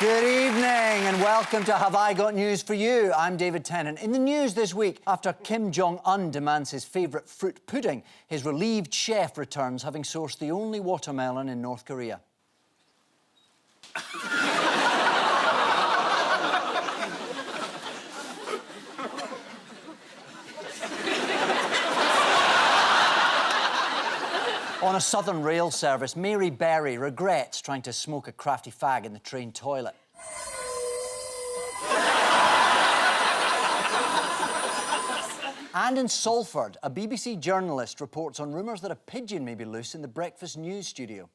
Good evening and welcome to Have I Got News For You? I'm David Tennant. In the news this week, after Kim Jong-un demands his favourite fruit pudding, his relieved chef returns having sourced the only watermelon in North Korea. On a Southern rail service, Mary Berry regrets trying to smoke a crafty fag in the train toilet. And in Salford, a BBC journalist reports on rumours that a pigeon may be loose in the breakfast news studio.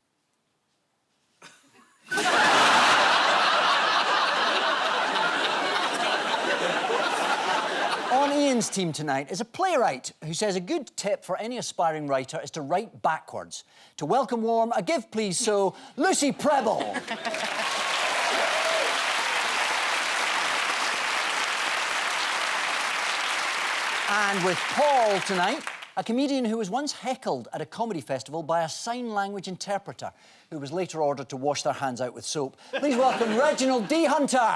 On Ian's team tonight is a playwright who says a good tip for any aspiring writer is to write backwards. To welcome warm, a give please so, Lucy Prebble. And with Paul tonight, a comedian who was once heckled at a comedy festival by a sign language interpreter who was later ordered to wash their hands out with soap. Please welcome Reginald D. Hunter.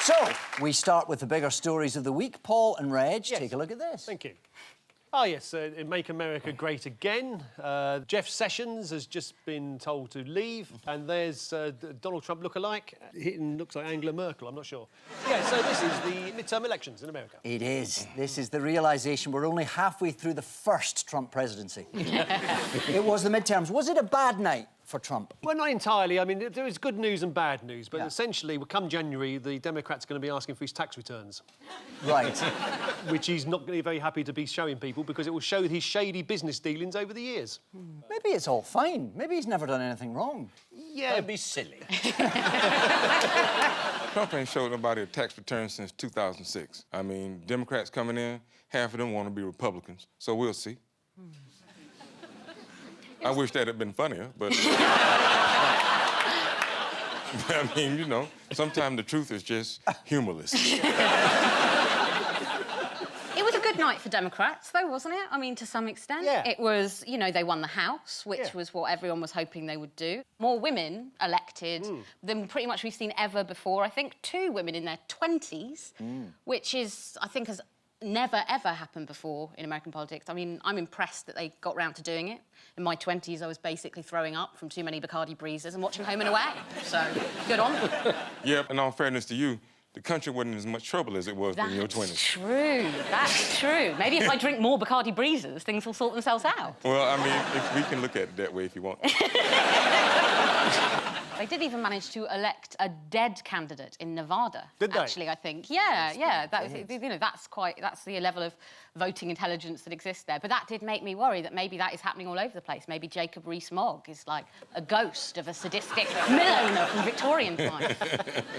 So, we start with the bigger stories of the week. Paul and Reg, yes. Take a look at this. Thank you. Oh, yes, Make America Great Again. Jeff Sessions has just been told to leave, and there's Donald Trump lookalike. Looks like Angela Merkel, I'm not sure. Yeah, so this is the midterm elections in America. It is. This is the realisation we're only halfway through the first Trump presidency. It was the midterms. Was it a bad night for Trump? Well, not entirely. I mean, there is good news and bad news, but Yeah. essentially, come January, the Democrats are going to be asking for his tax returns. Right. Which he's not going to be very happy to be showing people because it will show his shady business dealings over the years. Maybe it's all fine. Maybe he's never done anything wrong. Yeah. Don't be silly. Trump ain't showed nobody a tax return since 2006. I mean, Democrats coming in, half of them want to be Republicans, so we'll see. I wish that had been funnier, but... I mean, you know, sometimes the truth is just humorless. It was a good night for Democrats, though, wasn't it? I mean, to some extent. Yeah. It was, you know, they won the House, which Yeah. was what everyone was hoping they would do. More women elected than pretty much we've seen ever before. I think 2 women in their 20s, which is, I think, has never, ever happened before in American politics. I mean, I'm impressed that they got round to doing it. In my 20s, I was basically throwing up from too many Bacardi breezes and watching Home and Away. So, good on them. Yeah, in all fairness to you, the country wasn't in as much trouble as it was in your 20s. That's true. That's true. Maybe if I drink more Bacardi breezes, things will sort themselves out. Well, I mean, if we can look at it that way if you want. They did even manage to elect a dead candidate in Nevada. Did they? Actually, I think. Yeah. That was, you know, that's the level of voting intelligence that exists there. But that did make me worry that maybe that is happening all over the place. Maybe Jacob Rees-Mogg is like a ghost of a sadistic mill owner from Victorian times.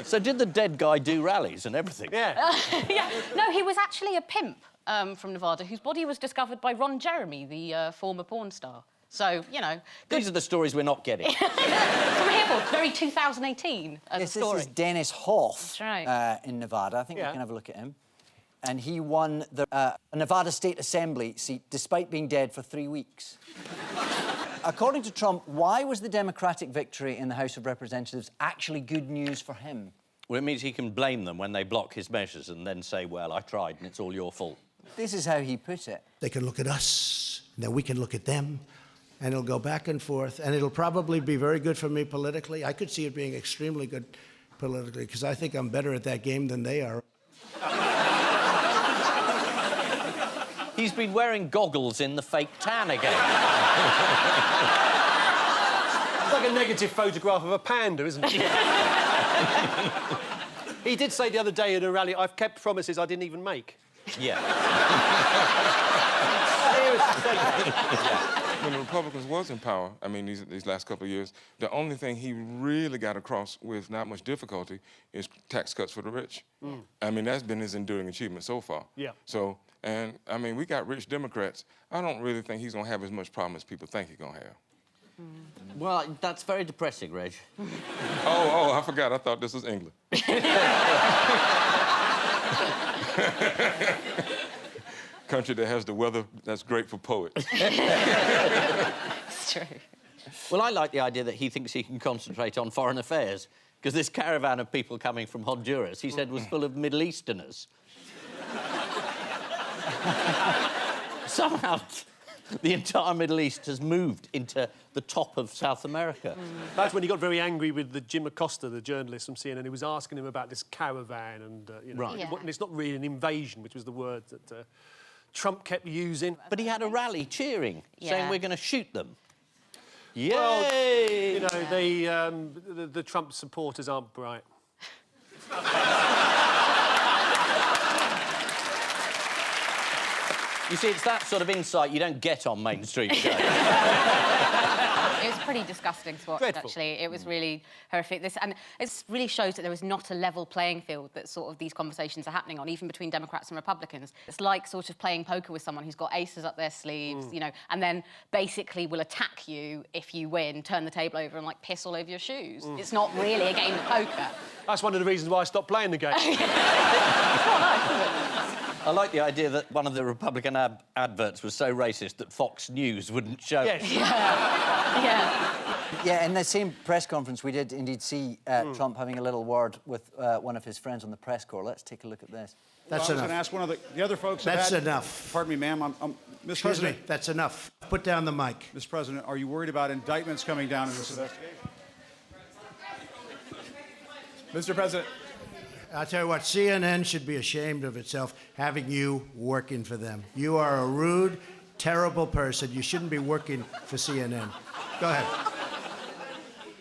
So did the dead guy do rallies and everything? Yeah. Yeah. No, he was actually a pimp from Nevada whose body was discovered by Ron Jeremy, the former porn star. So, you know... These are the stories we're not getting. From here for very 2018 as a story. This is Dennis Hoff. That's right. In Nevada. I think we Yeah. can have a look at him. And he won the Nevada State Assembly seat despite being dead for 3 weeks. According to Trump, why was the Democratic victory in the House of Representatives actually good news for him? Well, it means he can blame them when they block his measures and then say, well, I tried and it's all your fault. This is how he put it. They can look at us, and then we can look at them, and it'll go back and forth, and it'll probably be very good for me politically. I could see it being extremely good politically, because I think I'm better at that game than they are. He's been wearing goggles in the fake tan again. It's like a negative photograph of a panda, isn't it? He did say the other day in a rally, I've kept promises I didn't even make. Yeah. When the Republicans was in power, I mean, these last couple of years, the only thing he really got across with not much difficulty is tax cuts for the rich. I mean, that's been his enduring achievement so far. Yeah. So, and, I mean, we got rich Democrats. I don't really think he's going to have as much problem as people think he's going to have. Well, that's very depressing, Reg. Oh, I forgot. I thought this was England. country that has the weather that's great for poets. It's true. Well, I like the idea that he thinks he can concentrate on foreign affairs, because this caravan of people coming from Honduras, he said, was full of Middle Easterners. Somehow, the entire Middle East has moved into the top of South America. That's when he got very angry with the Jim Acosta, the journalist from CNN, who was asking him about this caravan and, you know, Right. Yeah. and it's not really an invasion, which was the word that Trump kept using. But he had a rally cheering, saying Yeah. we're going to shoot them. Yay! Well, you know, the Trump supporters aren't bright. You see, it's that sort of insight you don't get on mainstream shows. It was pretty disgusting to watch, Dreadful. actually. It was really horrific. And it really shows that there is not a level playing field that sort of these conversations are happening on, even between Democrats and Republicans. It's like sort of playing poker with someone who's got aces up their sleeves, you know, and then basically will attack you if you win, turn the table over and, like, piss all over your shoes. It's not really a game of poker. That's one of the reasons why I stopped playing the game. I like the idea that one of the Republican adverts was so racist that Fox News wouldn't show it. Yes. Yeah. Yeah, in the same press conference, we did indeed see Trump having a little word with one of his friends on the press corps. Let's take a look at this. That's I was enough. going to ask one of the other folks. That's have had, enough. Pardon me, ma'am. Mr. Excuse President, me, that's enough. Put down the mic. Mr. President, are you worried about indictments coming down in this investigation? Mr. President. I'll tell you what, CNN should be ashamed of itself having you working for them. You are a rude, terrible person. You shouldn't be working for CNN. Go ahead.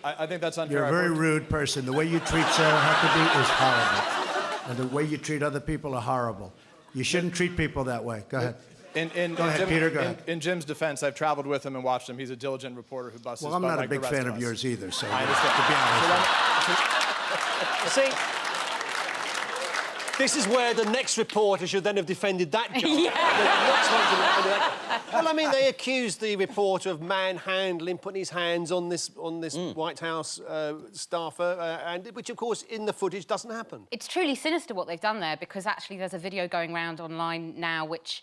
I think that's unfair. You're a very rude person. The way you treat Sarah Huckabee is horrible. And the way you treat other people are horrible. You shouldn't treat people that way. Go ahead. Go ahead, Peter, go ahead. In Jim's defense, I've traveled with him and watched him. He's a diligent reporter who busts his butt Well, I'm not a like the big rest fan of of us. yours either, so I understand. to be honest. See, this is where the next reporter should then have defended that guy. Well, I mean, they accused the reporter of manhandling, putting his hands on this White House staffer, and which, of course, in the footage doesn't happen. It's truly sinister what they've done there, because actually there's a video going around online now which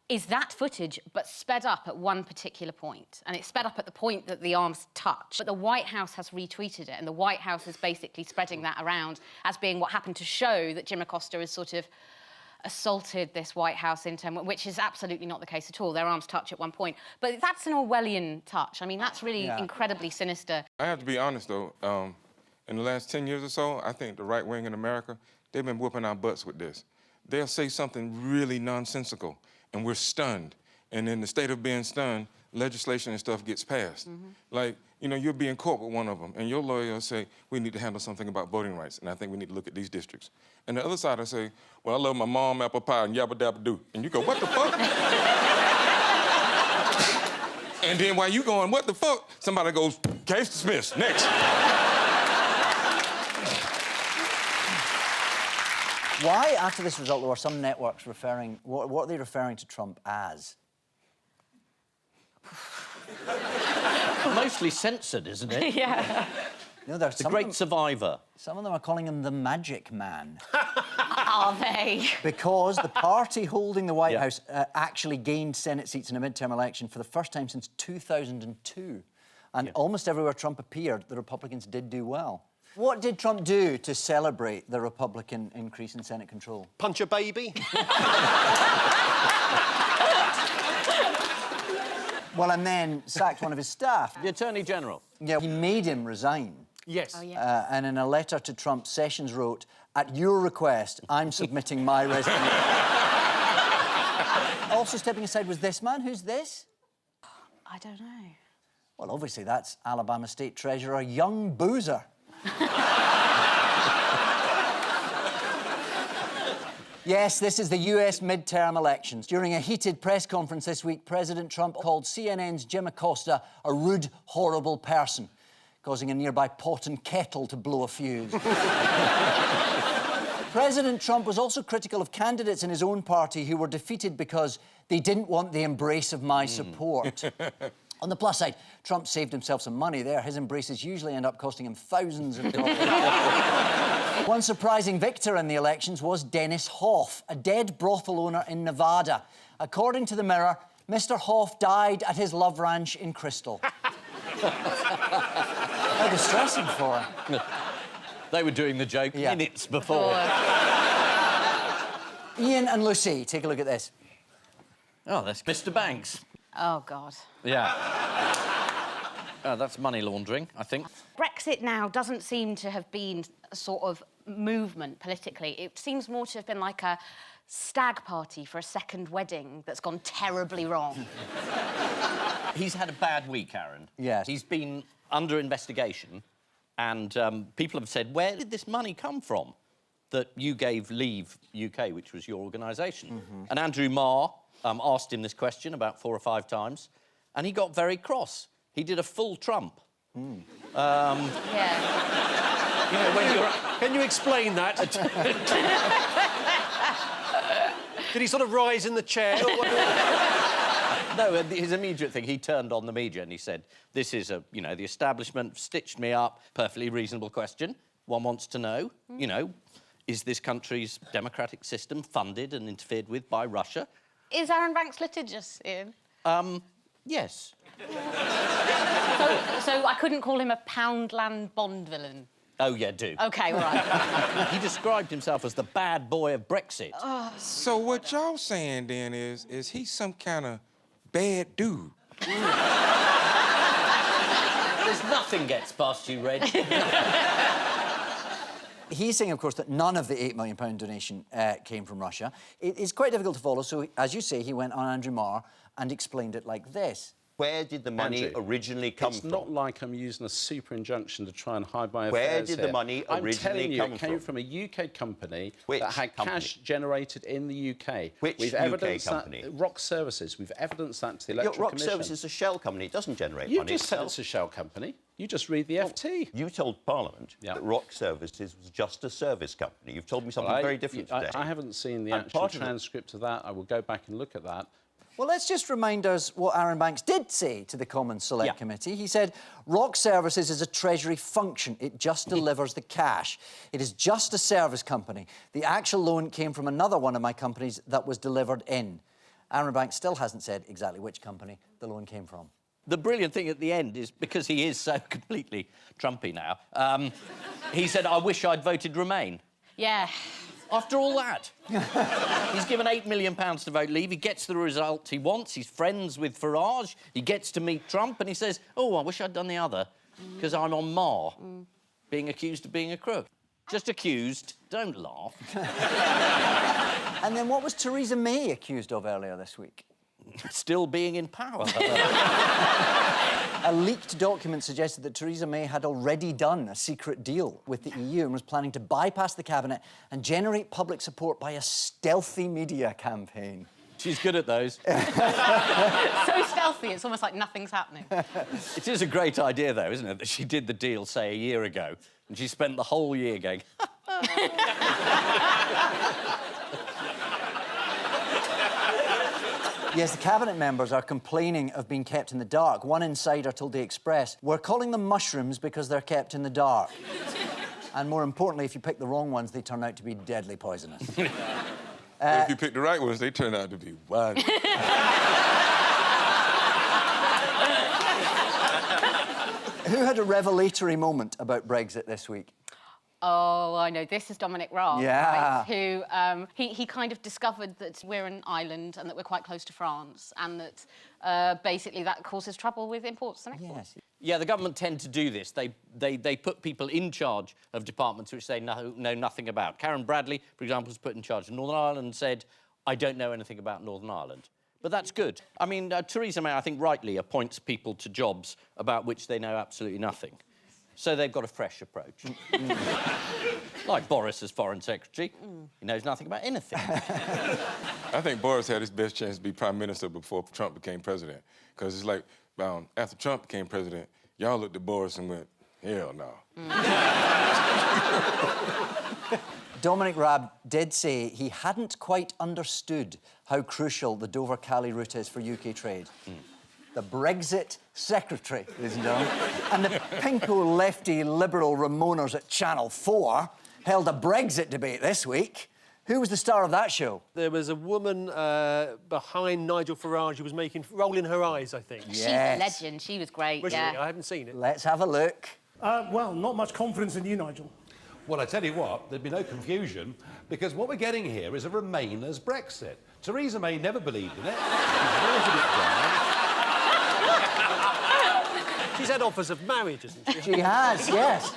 is that footage, but sped up at one particular point. And it's sped up at the point that the arms touch. But the White House has retweeted it, and the White House is basically spreading that around as being what happened to show that Jim Acosta has sort of assaulted this White House intern, which is absolutely not the case at all. Their arms touch at one point. But that's an Orwellian touch. I mean, that's really incredibly sinister. I have to be honest, though. In the last 10 years or so, I think the right wing in America, they've been whooping our butts with this. They'll say something really nonsensical, and we're stunned. And in the state of being stunned, legislation and stuff gets passed. Like, you know, you'll be in court with one of them, and your lawyer will say, we need to handle something about voting rights, and I think we need to look at these districts. And the other side will say, well, I love my mom, apple pie, and yabba dabba do. And you go, what the fuck? And then while you going, what the fuck? Somebody goes, case dismissed, next. Why, after this result, there were some networks referring... What are they referring to Trump as? Mostly censored, isn't it? Yeah. You know, there's The Great Survivor. Some of them are calling him the Magic Man. Are they? Because the party holding the White Yeah. House actually gained Senate seats in a midterm election for the first time since 2002. And almost everywhere Trump appeared, the Republicans did do well. What did Trump do to celebrate the Republican increase in Senate control? Punch a baby? Well, and then sacked one of his staff. The Attorney General. Yeah, he made him resign. Yes. Oh, yeah. And in a letter to Trump, Sessions wrote, at your request, I'm submitting my resignation. Also stepping aside was this man. Who's this? I don't know. Well, obviously, that's Alabama State Treasurer Young Boozer. Yes, this is the US midterm elections. During a heated press conference this week, President Trump called CNN's Jim Acosta a rude, horrible person, causing a nearby pot and kettle to blow a fuse. President Trump was also critical of candidates in his own party who were defeated because they didn't want the embrace of my support. On the plus side, Trump saved himself some money there. His embraces usually end up costing him thousands of dollars. One surprising victor in the elections was Dennis Hoff, a dead brothel owner in Nevada. According to the Mirror, Mr. Hoff died at his love ranch in Crystal. How distressing for him. They were doing the joke minutes before. Ian and Lucy, take a look at this. Oh, that's Mr. Banks. Oh, God. Yeah. That's money laundering, I think. Brexit now doesn't seem to have been a sort of movement politically. It seems more to have been like a stag party for a second wedding that's gone terribly wrong. He's had a bad week, Aaron. Yes. He's been under investigation, and people have said, where did this money come from that you gave Leave UK, which was your organisation? And Andrew Marr asked him this question about 4 or 5 times, and he got very cross. He did a full Trump. Yeah. You know, when you're... Can you explain that? Did he sort of rise in the chair? Or what? No, his immediate thing, he turned on the media and he said, this is, you know, the establishment stitched me up. Perfectly reasonable question. One wants to know, you know, is this country's democratic system funded and interfered with by Russia? Is Aaron Banks litigious, Ian? Yes. So I couldn't call him a Poundland Bond villain? Oh, yeah, do. OK, all right. He described himself as the bad boy of Brexit. So what y'all saying then is he some kind of bad dude? There's nothing gets past you, Reg. He's saying, of course, that none of the £8 million donation came from Russia. It is quite difficult to follow, so, as you say, he went on Andrew Marr and explained it like this. Where did the money originally come from? It's not like I'm using a super injunction to try and hide my Where affairs did here. the money I'm originally telling you, come it came from a UK company Which that had company? cash generated in the UK. Which We've UK evidenced company? That, Rock Services. We've evidenced that to the Your Electoral Rock Commission. Services is a shell company. It doesn't generate You money just said itself. it's a shell company. You just read the FT. You told Parliament that Rock Services was just a service company. You've told me something very different today. I haven't seen the And actual part of it- transcript of that. I will go back and look at that. Well, let's just remind us what Aaron Banks did say to the Commons Select Committee. He said, Rock Services is a Treasury function. It just delivers the cash. It is just a service company. The actual loan came from another one of my companies that was delivered in. Aaron Banks still hasn't said exactly which company the loan came from. The brilliant thing at the end is, because he is so completely Trumpy now, he said, I wish I'd voted Remain. Yeah. After all that. He's given £8 million to vote Leave. He gets the result he wants. He's friends with Farage. He gets to meet Trump and he says, oh, I wish I'd done the other, because I'm on Mar, being accused of being a crook. Just accused. Don't laugh. And then what was Theresa May accused of earlier this week? Still being in power. A leaked document suggested that Theresa May had already done a secret deal with the EU and was planning to bypass the cabinet and generate public support by a stealthy media campaign. She's good at those. So stealthy, it's almost like nothing's happening. It is a great idea, though, isn't it, that she did the deal, say, a year ago, and she spent the whole year going... Yes, the cabinet members are complaining of being kept in the dark. One insider told The Express, we're calling them mushrooms because they're kept in the dark. And more importantly, if you pick the wrong ones, they turn out to be deadly poisonous. But if you pick the right ones, they turn out to be wild. Who had a revelatory moment about Brexit this week? Oh, I know. This is Dominic Raab, Yeah. right, who he kind of discovered that we're an island and that we're quite close to France and that basically that causes trouble with imports and exports. Yes. Yeah, the government tend to do this. They put people in charge of departments which they know nothing about. Karen Bradley, for example, was put in charge of Northern Ireland and said, I don't know anything about Northern Ireland. But that's good. I mean, Theresa May, I think, rightly appoints people to jobs about which they know absolutely nothing. So they've got a fresh approach. Like Boris as Foreign Secretary. He knows nothing about anything. I think Boris had his best chance to be prime minister before Trump became president. Because it's like, after Trump became president, y'all looked at Boris and went, hell no. Dominic Raab did say he hadn't quite understood how crucial the Dover-Cali route is for UK trade. the Brexit secretary, ladies and gentlemen. And the pinko lefty liberal Ramoners at Channel 4 held a Brexit debate this week. Who was the star of that show? There was a woman behind Nigel Farage who was rolling her eyes, I think. Yes. She's a legend. She was great, Was she? yeah. I haven't seen it. Let's have a look. Well, not much confidence in you, Nigel. Well, I tell you what, there'd be no confusion, because what we're getting here is a Remainers Brexit. Theresa May never believed in it. She's watered it down. She's had offers of marriage, hasn't she? She has, yes.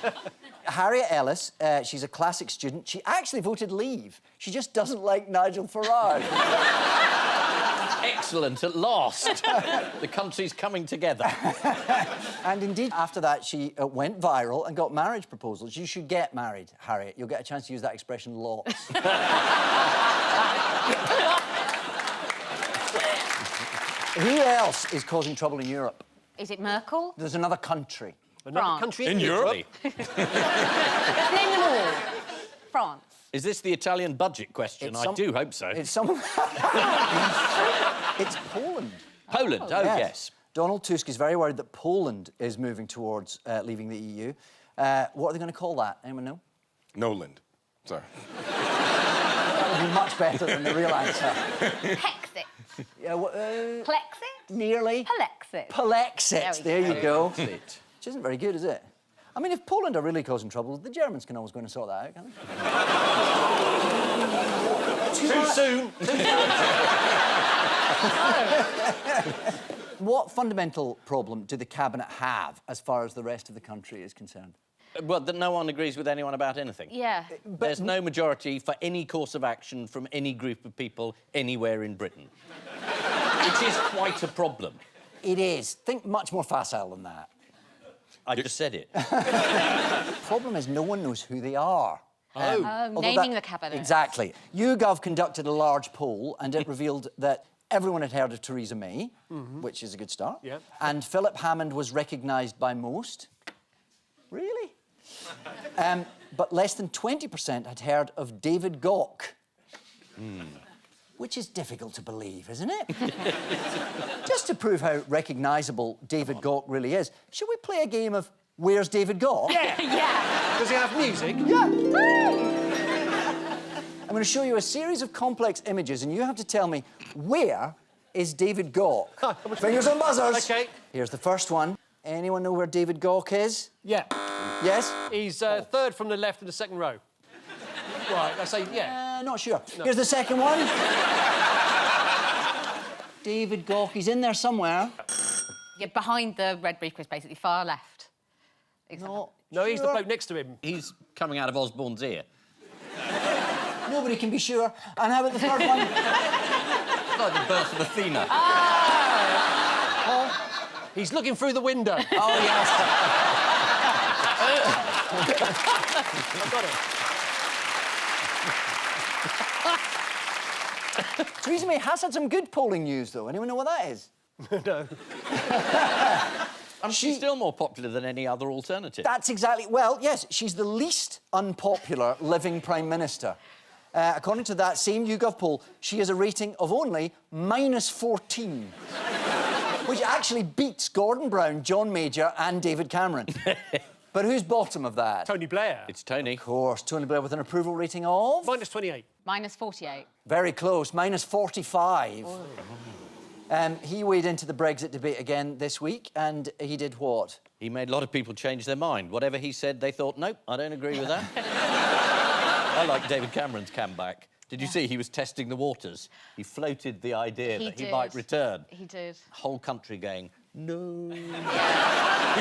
Harriet Ellis, she's a classic student. She actually voted leave. She just doesn't like Nigel Farage. Excellent, at last. The country's coming together. And indeed, after that, she went viral and got marriage proposals. You should get married, Harriet. You'll get a chance to use that expression lots. Who else is causing trouble in Europe? Is it Merkel? There's another country. Another France. country In Europe? Name them all. France. Is this the Italian budget question? I do hope so. It's someone... It's Poland. Poland, oh, yes. Donald Tusk is very worried that Poland is moving towards leaving the EU. What are they going to call that? Anyone know? Noland. Sorry. That would be much better than the real answer. Hexit. Yeah, Plexit? Nearly. Polexit. Polexit. There you go. Polexit. Which isn't very good, is it? I mean, if Poland are really causing trouble, the Germans can always go in and sort that out, can't they? Too soon. What fundamental problem do the Cabinet have as far as the rest of the country is concerned? Well, that no one agrees with anyone about anything. Yeah. There's no majority for any course of action from any group of people anywhere in Britain. Which is quite a problem. It is. Think much more facile than that. I just said it. The problem is no one knows who they are. Naming the cabinet. Exactly. YouGov conducted a large poll and it revealed that everyone had heard of Theresa May, which is a good start. Yeah. And Philip Hammond was recognised by most. Really? But less than 20% had heard of David Gauck. Which is difficult to believe, isn't it? Just to prove how recognisable David Gauck really is, should we play a game of Where's David Gauck? Yeah. Yeah. Does he have music? Yeah. I'm going to show you a series of complex images, and you have to tell me where is David Gauck. Fingers on buzzers. OK. Here's the first one. Anyone know where David Gauck is? Yeah. Yes? He's third from the left in the second row. Right, I say, yeah. Not sure. No. Here's the second one. David Gauck, he's in there somewhere. Yeah, behind the red briefcase, basically, far left. Exactly. No, he's the bloke next to him. He's coming out of Osborne's ear. Nobody can be sure. And how about the third one? It's like the birth of Athena. He's looking through the window. Oh, yes. I've got it. Theresa May has had some good polling news, though. Anyone know what that is? No. And she's still more popular than any other alternative. That's exactly... Well, yes, she's the least unpopular living Prime Minister. According to that same YouGov poll, she has a rating of only -14. Which actually beats Gordon Brown, John Major and David Cameron. But who's bottom of that? Tony Blair. It's Tony. Of course, Tony Blair with an approval rating of... -28. -48. Very close, -45. Oh. He weighed into the Brexit debate again this week, and he did what? He made a lot of people change their mind. Whatever he said, they thought, nope, I don't agree with that. I like David Cameron's comeback. Did you see he was testing the waters? He floated the idea that he might return. He did. Whole country going, no.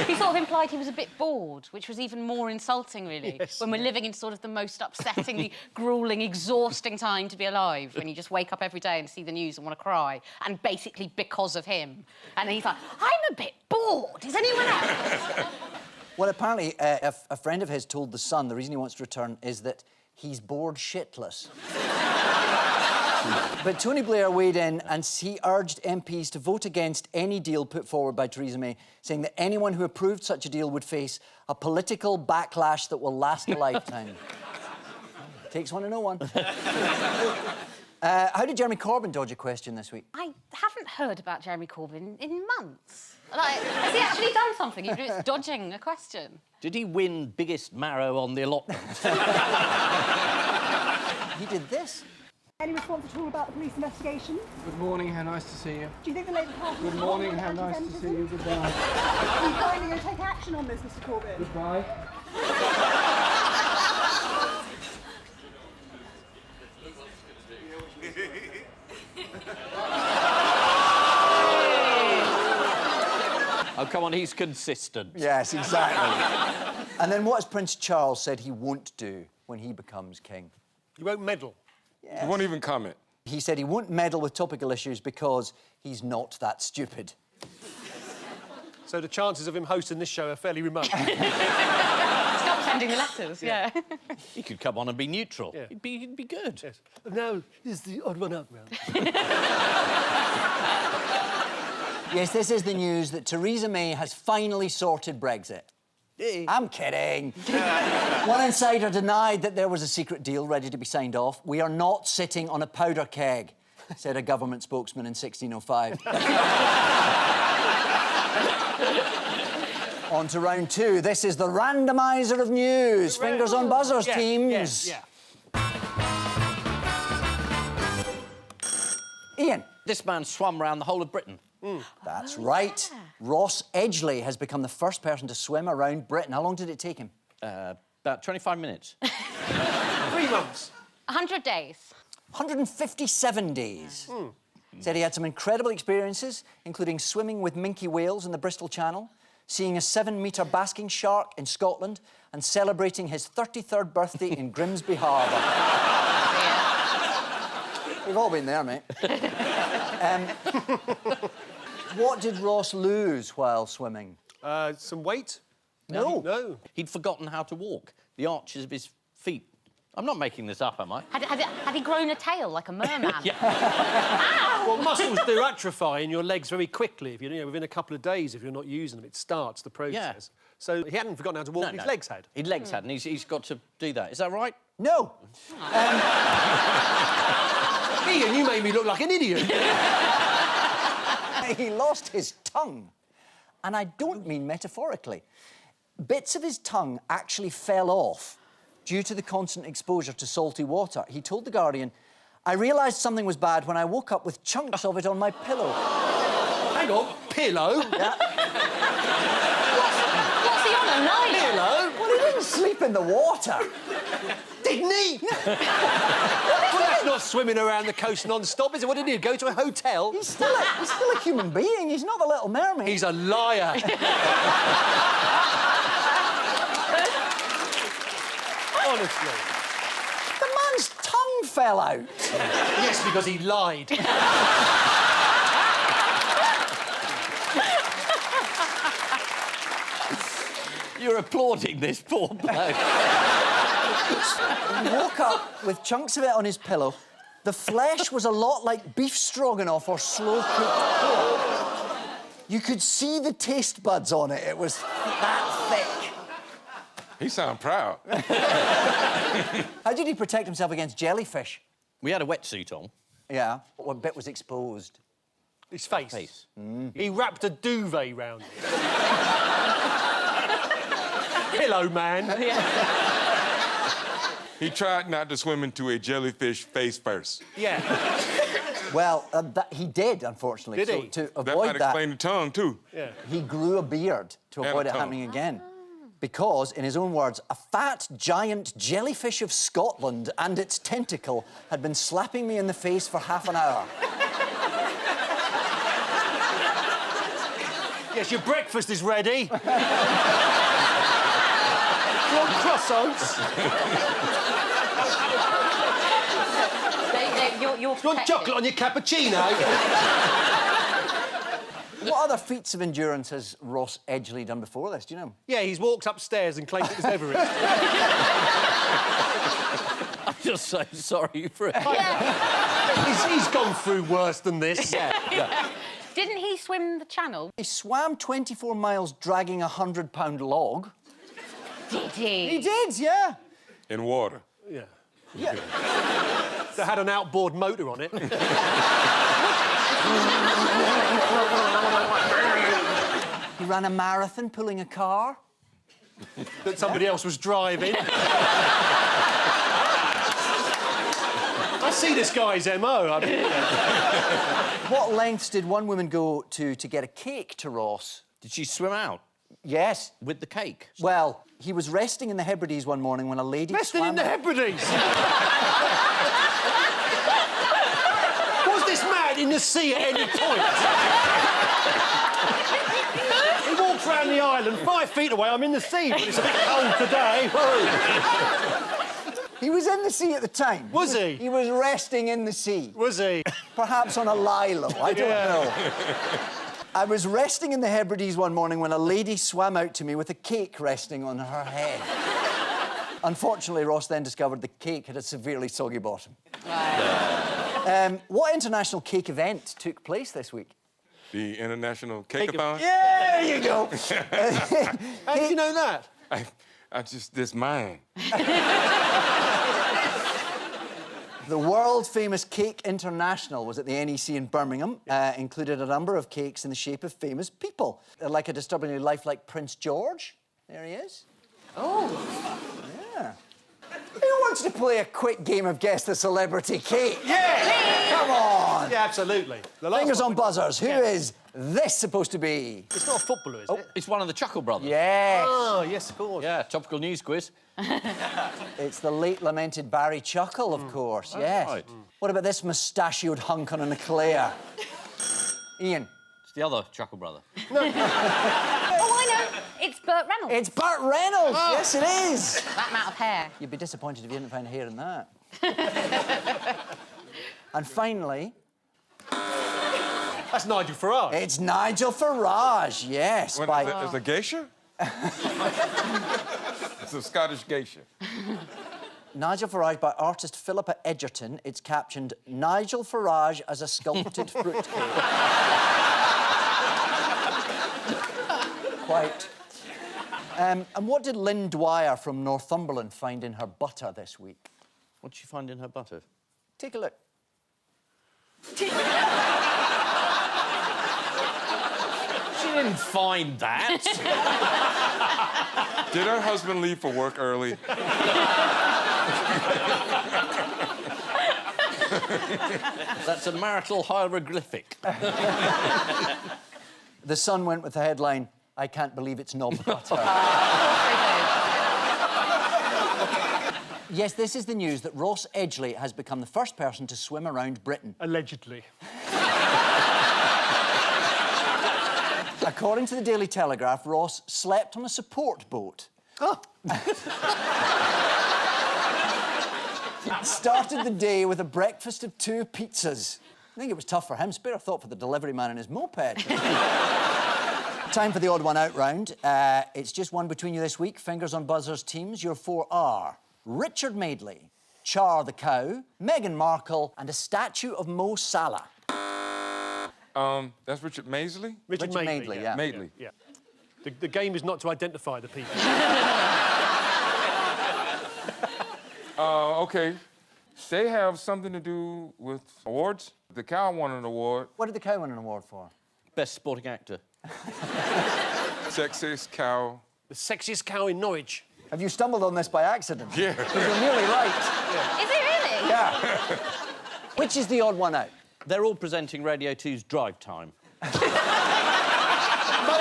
He sort of implied he was a bit bored, which was even more insulting, really. Yes. When we're living in sort of the most upsettingly, gruelling, exhausting time to be alive, when you just wake up every day and see the news and want to cry, and basically because of him. And he's like, I'm a bit bored. Is anyone else? Well, apparently, a friend of his told The Sun the reason he wants to return is that he's bored shitless. But Tony Blair weighed in and he urged MPs to vote against any deal put forward by Theresa May, saying that anyone who approved such a deal would face a political backlash that will last a lifetime. Takes one to know one. How did Jeremy Corbyn dodge a question this week? I haven't heard about Jeremy Corbyn in months. Like, has he actually done something? Even if it's dodging a question. Did he win biggest marrow on the allotment? He did this. Any response at all about the police investigation? Good morning, how nice to see you. Do you think the Labour Party... Good morning, how nice to see you. Goodbye. Are you finally going to take action on this, Mr Corbyn? Goodbye. Oh, come on, he's consistent. Yes, exactly. And then what has Prince Charles said he won't do when he becomes king? He won't meddle. Yes. He won't even comment. He said he won't meddle with topical issues because he's not that stupid. So the chances of him hosting this show are fairly remote. Stop sending the letters, yeah. He could come on and be neutral. Yeah. He'd be good. Yes. Now, here's the odd one out round. Yes, this is the news that Theresa May has finally sorted Brexit. I'm kidding. One insider denied that there was a secret deal ready to be signed off. We are not sitting on a powder keg, said a government spokesman in 1605. On to round two. This is the randomiser of news. Fingers on buzzers, teams. Yeah. Ian. This man swam around the whole of Britain. That's right. Yeah. Ross Edgley has become the first person to swim around Britain. How long did it take him? About 25 minutes. 3 months. 100 days. 157 days. Said he had some incredible experiences, including swimming with minke whales in the Bristol Channel, seeing a 7-metre basking shark in Scotland, and celebrating his 33rd birthday in Grimsby Harbour. We've all been there, mate. What did Ross lose while swimming? Some weight? No. No. He'd forgotten how to walk. The arches of his feet. I'm not making this up, am I? Had he grown a tail like a merman? Well, muscles do atrophy in your legs very quickly. If you know, within a couple of days, if you're not using them, it starts the process. Yeah. So he hadn't forgotten how to walk. His legs had. His legs had, and he's got to do that. Is that right? No. Ian, you made me look like an idiot. He lost his tongue. And I don't mean metaphorically. Bits of his tongue actually fell off due to the constant exposure to salty water. He told The Guardian, "I realised something was bad when I woke up with chunks of it on my pillow." Hang on, pillow? Yeah. What's he on, a night? Pillow? Well, he didn't sleep in the water. Didn't he? Well, that's not swimming around the coast non-stop, is it? What did he do? Go to a hotel? He's still a human being. He's not the Little Mermaid. He's a liar. Honestly. The man's tongue fell out. Yes, because he lied. You're applauding this poor bloke. He woke up with chunks of it on his pillow. The flesh was a lot like beef stroganoff or slow-cooked pork. You could see the taste buds on it. It was that thick. He sounds proud. How did he protect himself against jellyfish? We had a wetsuit on. Yeah. What bit was exposed? His face. He wrapped a duvet round it. Pillow man. He tried not to swim into a jellyfish face first. Yeah. Well, he did, unfortunately. Did he? To That avoid might explain the tongue, too. Yeah. he grew a beard to avoid it tongue. happening again. Because, in his own words, a fat, giant jellyfish of Scotland and its tentacle had been slapping me in the face for half an hour. Yes, your breakfast is ready. You want croissants? You're You want protected. chocolate on your cappuccino? What other feats of endurance has Ross Edgley done before this, do you know? Yeah, he's walked upstairs and claimed it was Everest. I'm just so sorry for him. He's gone through worse than this. Yeah. Didn't he swim the channel? He swam 24 miles dragging a 100-pound log. Did he? He did, yeah. In water. Yeah. Yeah. That had an outboard motor on it. He ran a marathon pulling a car. That somebody else was driving. I see this guy's MO. I mean, What lengths did one woman go to get a cake to Ross? Did she swim out Yes. with the cake? Well, he was resting in the Hebrides one morning when a lady resting in swam the out. Hebrides. Was this man in the sea at any point? He walks around the island 5 feet away. I'm in the sea, but it's a bit cold today. He was in the sea at the time. Was he? He was resting in the sea. Was he? Perhaps on a lilo, I don't know. I was resting in the Hebrides one morning when a lady swam out to me with a cake resting on her head. Unfortunately, Ross then discovered the cake had a severely soggy bottom. What international cake event took place this week? The International Cake-a-thon? Yeah, there you go. How did you know that? This mine. The world-famous Cake International was at the NEC in Birmingham. Included a number of cakes in the shape of famous people, like a disturbingly lifelike Prince George. There he is. Oh. Yeah. Who wants to play a quick game of Guess the Celebrity Cake? Yeah! Come on! Yeah, absolutely. The last Fingers one on buzzers. Who is this supposed to be? It's not a footballer, is it? It's one of the Chuckle Brothers. Yes. Oh, yes, of course. Yeah, topical news quiz. It's the late lamented Barry Chuckle, of course. Yes. Right. What about this mustachioed hunk on an eclair? Ian. It's the other Chuckle Brother. Oh, I know. It's Burt Reynolds. It's Burt Reynolds. Oh. Yes, it is. That amount of hair. You'd be disappointed if you didn't find hair in that. And finally... That's Nigel Farage. It's Nigel Farage, yes. What, is it a geisha? It's a Scottish geisha. Nigel Farage by artist Philippa Edgerton. It's captioned, Nigel Farage as a sculpted fruitcake. Quite. And what did Lynn Dwyer from Northumberland find in her butter this week? What did she find in her butter? Take a look. She didn't find that. Did her husband leave for work early? That's a marital hieroglyphic. The Sun went with the headline, I can't believe it's knob butter. Yes, this is the news that Ross Edgley has become the first person to swim around Britain. Allegedly. According to the Daily Telegraph, Ross slept on a support boat. Oh. Started the day with a breakfast of 2 pizzas. I think it was tough for him. Spare a thought for the delivery man and his moped. Time for the odd one out round. It's just one between you this week. Fingers on buzzers teams. Your 4 are Richard Madeley, Char the cow, Meghan Markle, and a statue of Mo Salah. That's Richard Madeley? Richard Madeley, yeah. Madeley. Yeah. The game is not to identify the people. Okay. They have something to do with awards. The cow won an award. What did the cow win an award for? Best supporting actor. Sexiest cow. The sexiest cow in Norwich. Have you stumbled on this by accident? Yeah. Because you're nearly right. Is it really? Yeah. Which is the odd one out? They're all presenting Radio 2's Drive Time. Mo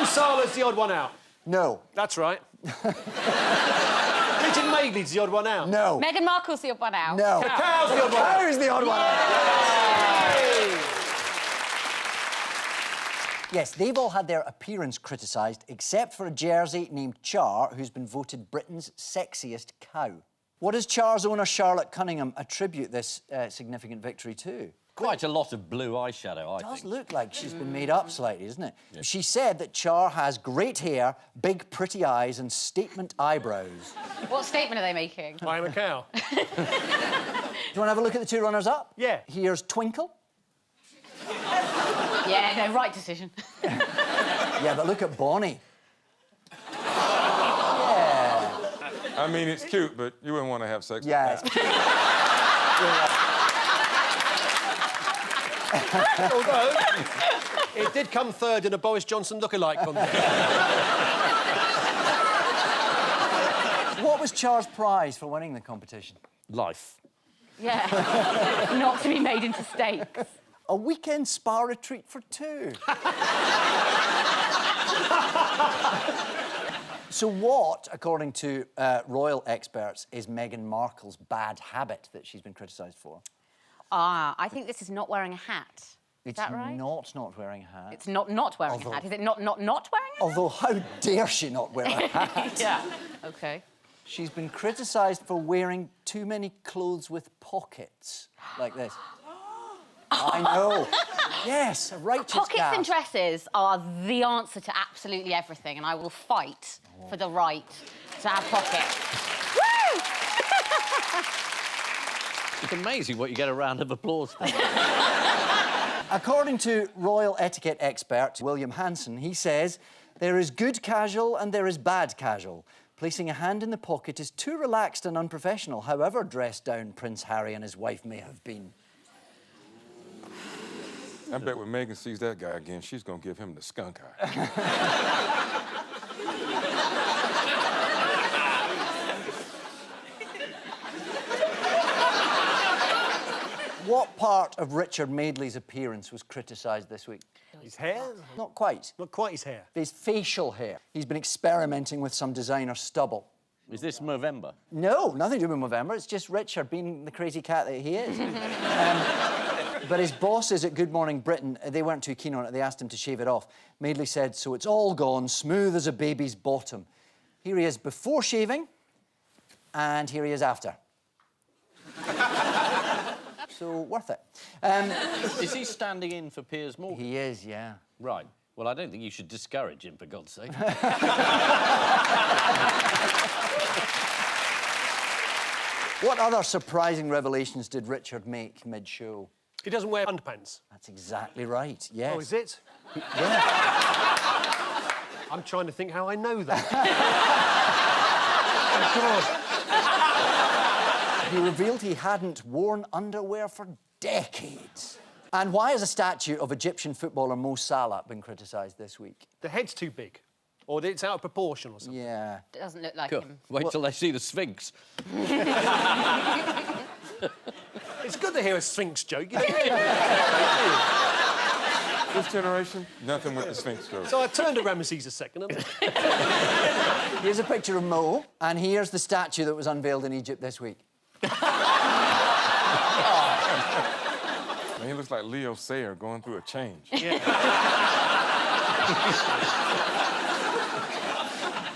Salah's the odd one out. No. That's right. Richard Madeley's the odd one out. No. Meghan Markle's the odd one out. No. The cow's the odd one out. Cow is the odd one out. Yes, they've all had their appearance criticised, except for a Jersey named Char, who's been voted Britain's sexiest cow. What does Char's owner, Charlotte Cunningham, attribute this significant victory to? Quite a lot of blue eyeshadow, I It does think. look like she's been made up slightly, doesn't it? Yeah. She said that Char has great hair, big pretty eyes and statement eyebrows. What statement are they making? I am a cow. Do you want to have a look at the 2 runners-up? Yeah. Here's Twinkle. Yeah, no, right decision. Yeah, but look at Bonnie. Yeah. I mean, it's cute, but you wouldn't want to have sex Yeah. with that. Although, it did come third in a Boris Johnson lookalike contest. What was Char's prize for winning the competition? Life. Yeah. Not to be made into steaks. A weekend spa retreat for two. So what, according to royal experts, is Meghan Markle's bad habit that she's been criticised for? I think this is not wearing a hat. Is that right? It's not wearing a hat. It's not wearing a hat. Is it not wearing a hat? Although, how dare she not wear a hat? Yeah. OK. She's been criticised for wearing too many clothes with pockets, like this. I know. Yes, a righteous Pockets gas. and dresses are the answer to absolutely everything, and I will fight for the right to have pockets. Woo! It's amazing what you get a round of applause for. According to royal etiquette expert William Hanson, he says, there is good casual and there is bad casual. Placing a hand in the pocket is too relaxed and unprofessional, however dressed down Prince Harry and his wife may have been. I bet when Meghan sees that guy again, she's going to give him the skunk eye. What part of Richard Madeley's appearance was criticised this week? His hair? Not quite. Not quite his hair. His facial hair. He's been experimenting with some designer stubble. Is this Movember? No, nothing to do with Movember. It's just Richard being the crazy cat that he is. But his bosses at Good Morning Britain, they weren't too keen on it. They asked him to shave it off. Madeley said, so it's all gone, smooth as a baby's bottom. Here he is before shaving, and here he is after. So, worth it. Is he standing in for Piers Morgan? He is, yeah. Right. Well, I don't think you should discourage him, for God's sake. What other surprising revelations did Richard make mid-show? He doesn't wear underpants. That's exactly right, yes. Oh, is it? Yeah. I'm trying to think how I know that. Oh, God. He revealed he hadn't worn underwear for decades. And why has a statue of Egyptian footballer Mo Salah been criticised this week? The head's too big. Or it's out of proportion or something. Yeah. It doesn't look like Cool. him. Wait till they see the Sphinx. It's good to hear a Sphinx joke. You know? This generation, nothing with the Sphinx joke. So I turned to Ramesses a second. Here's a picture of Mo, and here's the statue that was unveiled in Egypt this week. Man, he looks like Leo Sayer going through a change. Yeah.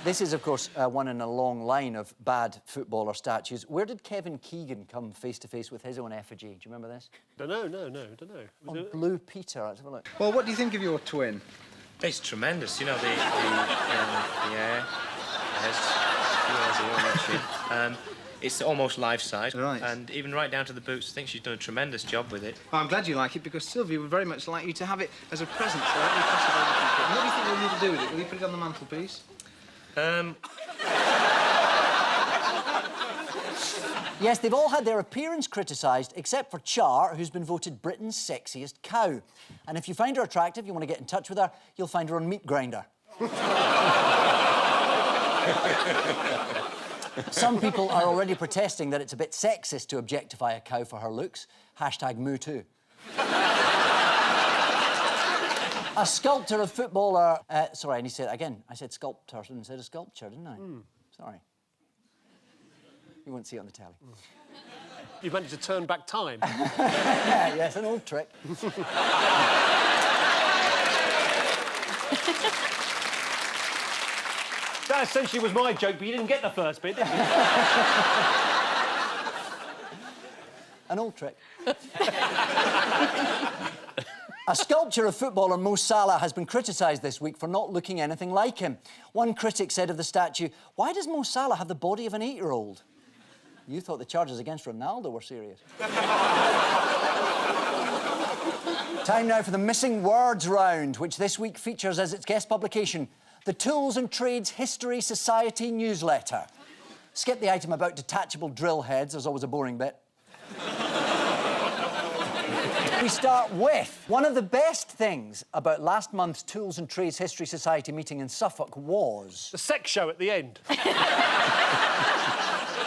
This is, of course, one in a long line of bad footballer statues. Where did Kevin Keegan come face-to-face with his own effigy? Do you remember this? No, don't know. On Blue Peter. Let's have a look. Well, what do you think of your twin? It's tremendous. You know, the hair, it's almost life-size. Right. And even right down to the boots, I think she's done a tremendous job with it. Well, I'm glad you like it, because Sylvia would very much like you to have it as a present. So let me pass it over to you. What do you think we'll need to do with it? Will you put it on the mantelpiece? Yes, they've all had their appearance criticised, except for Char, who's been voted Britain's sexiest cow. And if you find her attractive, you want to get in touch with her, you'll find her on Meat Grinder. Some people are already protesting that it's a bit sexist to objectify a cow for her looks. #MooToo. A sculptor of footballer... sorry, I need to say it again. I said sculptor instead of sculpture, didn't I? Sorry. You won't see it on the telly. You've managed to turn back time. Yeah, yes, an old trick. That essentially was my joke, but you didn't get the first bit, did you? An old trick. A sculpture of footballer Mo Salah has been criticised this week for not looking anything like him. One critic said of the statue, why does Mo Salah have the body of an 8-year-old? You thought the charges against Ronaldo were serious. Time now for the Missing Words round, which this week features as its guest publication, the Tools and Trades History Society newsletter. Skip the item about detachable drill heads, there's always a boring bit. We start with one of the best things about last month's Tools and Trades History Society meeting in Suffolk was... the sex show at the end.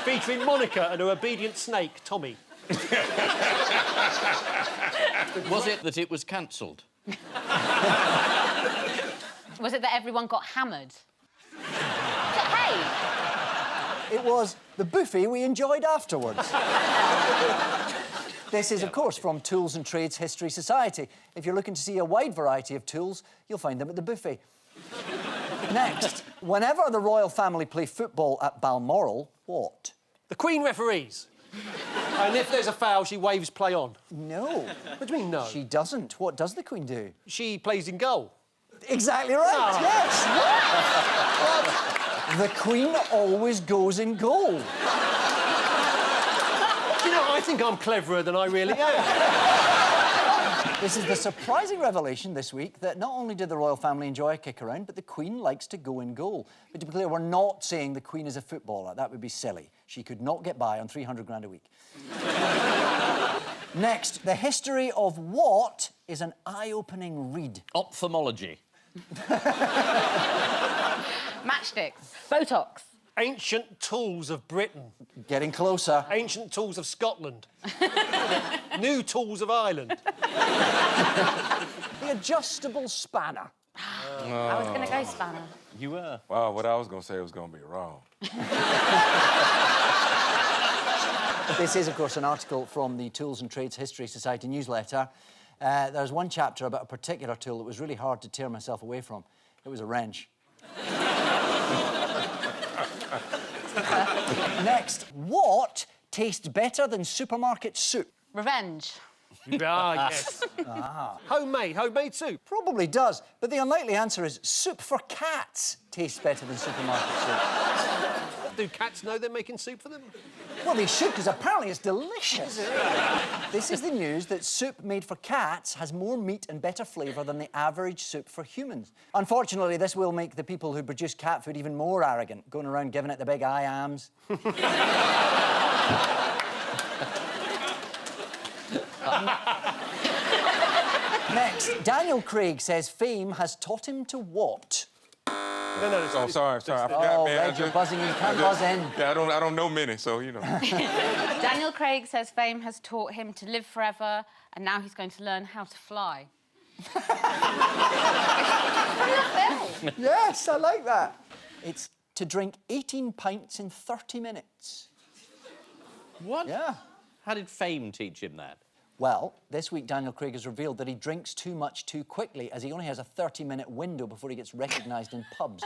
Featuring Monica and her obedient snake, Tommy. Was it that it was cancelled? Was it that everyone got hammered? Hey! It was the buffet we enjoyed afterwards. This is, of course, from Tools and Trades History Society. If you're looking to see a wide variety of tools, you'll find them at the buffet. Next, whenever the royal family play football at Balmoral, what? The Queen referees. And if there's a foul, she waves play on. No. What do you mean, no? She doesn't. What does the Queen do? She plays in goal. Exactly right, yes. What? The Queen always goes in goal. You know, I think I'm cleverer than I really am. This is the surprising revelation this week that not only did the royal family enjoy a kick around, but the Queen likes to go in goal. But to be clear, we're not saying the Queen is a footballer. That would be silly. She could not get by on 300 grand a week. Next, the history of what is an eye-opening read. Ophthalmology. Matchsticks. Botox. Ancient tools of Britain. Getting closer. Ancient tools of Scotland. New tools of Ireland. The adjustable spanner. I was going to go spanner. You were. Wow, what I was going to say was going to be wrong. This is, of course, an article from the Tools and Trades History Society newsletter. There's one chapter about a particular tool that was really hard to tear myself away from. It was a wrench. Next, what tastes better than supermarket soup? Revenge. Ah, yes. Homemade soup. Probably does, but the unlikely answer is soup for cats tastes better than supermarket soup. Do cats know they're making soup for them? Well, they should, because apparently it's delicious. This is the news that soup made for cats has more meat and better flavour than the average soup for humans. Unfortunately, this will make the people who produce cat food even more arrogant, going around giving it the big I-ams. Next, Daniel Craig says fame has taught him to what? No, Oh, sorry, I forgot, man. Reg, you're buzzing in. You can't buzz in. Yeah, I don't know many, so, you know. Daniel Craig says fame has taught him to live forever, and now he's going to learn how to fly. Yes, I like that. It's to drink 18 pints in 30 minutes. What? Yeah. How did fame teach him that? Well, this week Daniel Craig has revealed that he drinks too much too quickly, as he only has a 30-minute window before he gets recognised in pubs.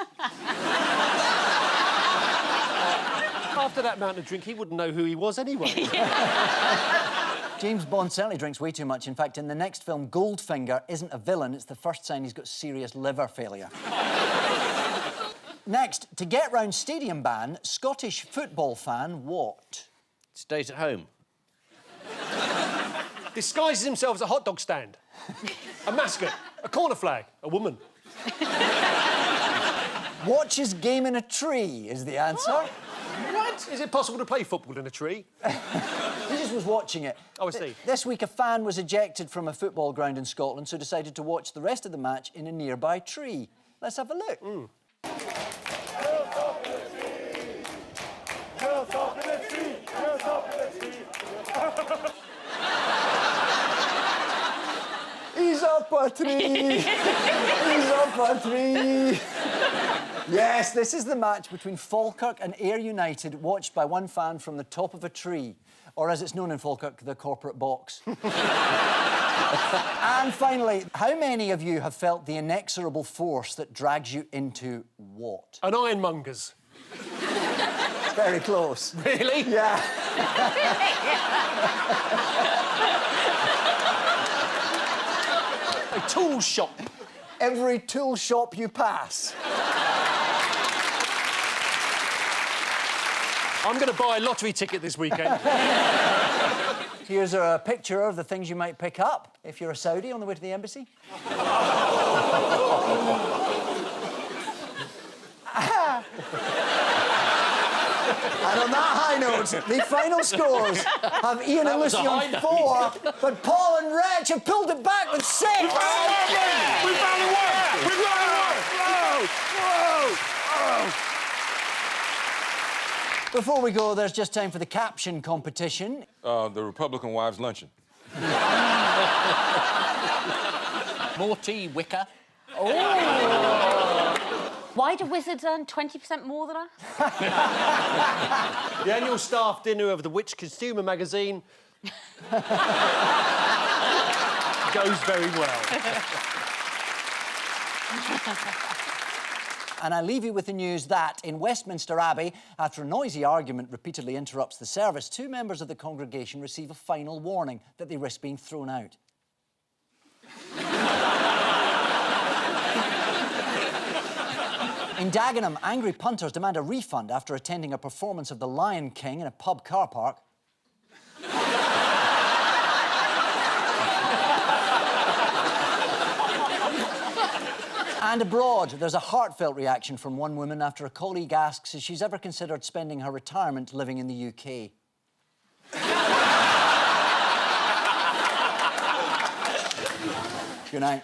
After that amount of drink, he wouldn't know who he was anyway. James Bond certainly drinks way too much. In fact, in the next film, Goldfinger isn't a villain. It's the first sign he's got serious liver failure. Next, to get round stadium ban, Scottish football fan what? Stays at home. Disguises himself as a hot dog stand, a mascot, a corner flag, a woman. Watches game in a tree is the answer. What? Is it possible to play football in a tree? He just was watching it. Oh, I see. This week, a fan was ejected from a football ground in Scotland, so decided to watch the rest of the match in a nearby tree. Let's have a look. He's up a tree! He's up a tree! Yes, this is the match between Falkirk and Ayr United, watched by one fan from the top of a tree, or as it's known in Falkirk, the corporate box. And finally, how many of you have felt the inexorable force that drags you into what? An ironmonger's. Very close. Really? Yeah. A tool shop. Every tool shop you pass. I'm going to buy a lottery ticket this weekend. Here's a picture of the things you might pick up if you're a Saudi on the way to the embassy. And on that high note, the final scores have Ian and Lucy on 4, but Paul and Reg have pulled it back with 6. We finally won! We finally won! Before we go, there's just time for the caption competition. The Republican wives luncheon. More tea, Wicker. Why do wizards earn 20% more than us? The annual staff dinner of the Which Consumer magazine goes very well. And I leave you with the news that in Westminster Abbey, after a noisy argument repeatedly interrupts the service, 2 members of the congregation receive a final warning that they risk being thrown out. In Dagenham, angry punters demand a refund after attending a performance of The Lion King in a pub car park. And abroad, there's a heartfelt reaction from one woman after a colleague asks if she's ever considered spending her retirement living in the UK. Good night.